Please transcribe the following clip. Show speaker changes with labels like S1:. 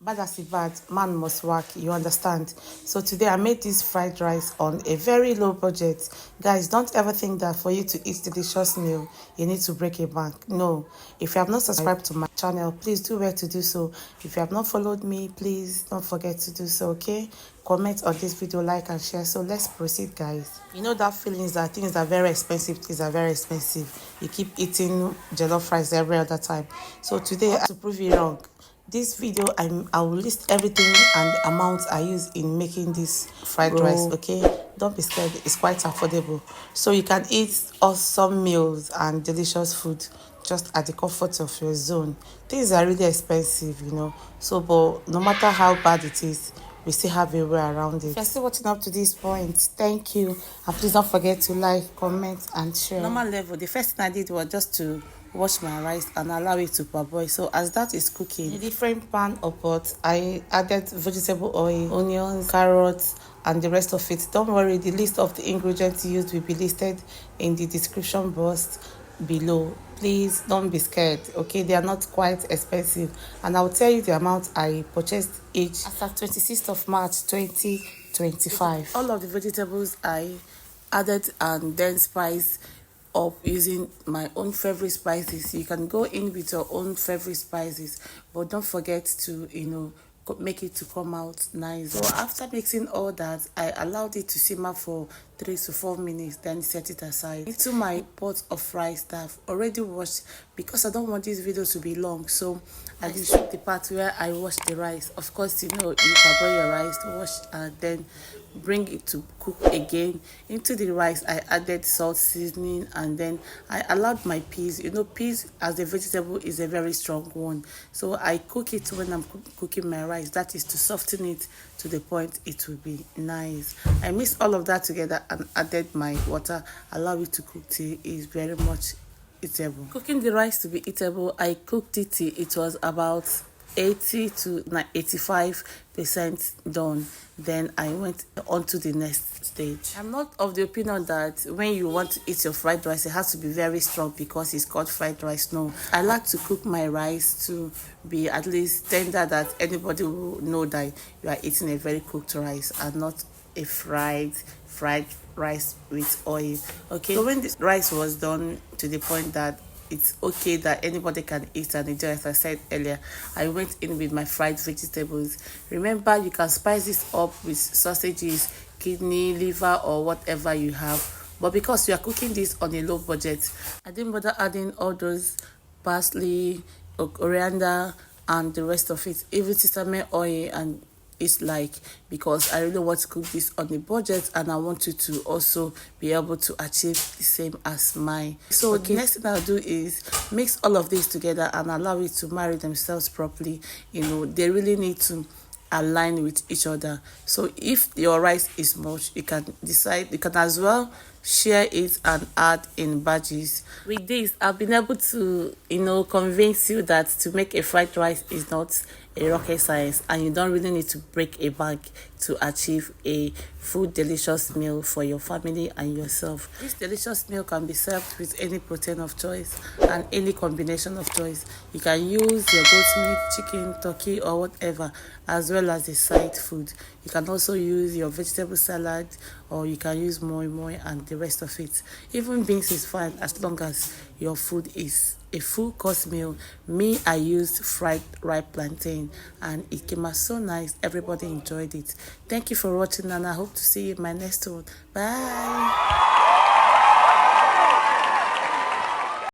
S1: bad as it bad, man must work, you understand? So today I made this fried rice on a very low budget. Guys, don't ever think that for you to eat delicious meal you need to break a bank. No. If you have not subscribed to my channel, please do well to do so. If you have not followed me, please don't forget to do so, okay? Comment on this video, like and share. So let's proceed, guys. You know that feelings that things are very expensive, things are very expensive. You keep eating jollof rice every other time. So today, to prove you wrong, this video I will list everything and the amounts I use in making this fried rice, okay? Don't be scared, it's quite affordable. So you can eat awesome meals and delicious food just at the comfort of your zone. Things are really expensive, you know. So but no matter how bad it is, we still have a way around it. If you're still watching up to this point, thank you. And please don't forget to like, comment and share. Normal level, the first thing I did was just to wash my rice and allow it to parboil. So as that is cooking, in a different pan or pot, I added vegetable oil, onions, carrots and the rest of it. Don't worry, the list of the ingredients used will be listed in the description box below. Please don't be scared, okay? They are not quite expensive, and I'll tell you the amount I purchased each as at 26th of March 2025. All of the vegetables I added and then spiced up using my own favorite spices. You can go in with your own favorite spices, but don't forget to, you know, make it to come out nice. So after mixing all that, I allowed it to simmer for 3 to 4 minutes, then set it aside. Into my pot of rice that I've already washed, because I don't want this video to be long. So I will show the part where I wash the rice. Of course, you know, you parboil your rice, wash and then bring it to cook again. Into the rice I added salt, seasoning, and then I allowed my peas. You know, peas as a vegetable is a very strong one, so I cook it when I'm cooking my rice. That is to soften it to the point it will be nice. I mixed all of that together and added my water, allow it to cook till it's very much eatable. Cooking the rice to be eatable, I cooked it till it was about 80 to 85% done. Then I went on to the next stage. I'm not of the opinion that when you want to eat your fried rice, it has to be very strong because it's called fried rice. No, I like to cook my rice to be at least tender, that anybody will know that you are eating a very cooked rice and not a fried rice with oil. Okay, so when the rice was done to the point that it's okay that anybody can eat and enjoy, as I said earlier, I went in with my fried vegetables. Remember, you can spice this up with sausages, kidney, liver, or whatever you have. But because you are cooking this on a low budget, I didn't bother adding all those parsley, coriander, and the rest of it, even sesame oil and it's like, because I really want to cook this on a budget and I want you to also be able to achieve the same as mine. So okay, the next thing I'll do is mix all of this together and allow it to marry themselves properly. You know, they really need to align with each other. So if your rice is much, you can decide, you can as well share it and add in batches. With this, I've been able to, you know, convince you that to make a fried rice is not a rocket science and you don't really need to break a bank to achieve a full delicious meal for your family and yourself. This delicious meal can be served with any protein of choice and any combination of choice. You can use your goat meat, chicken, turkey, or whatever, as well as a side food. You can also use your vegetable salad, or you can use moi moi and the rest of it. Even beans is fine as long as your food is a full course meal. Me, I used fried ripe plantain and it came out so nice. Everybody enjoyed it. Thank you for watching and I hope to see you in my next one. Bye.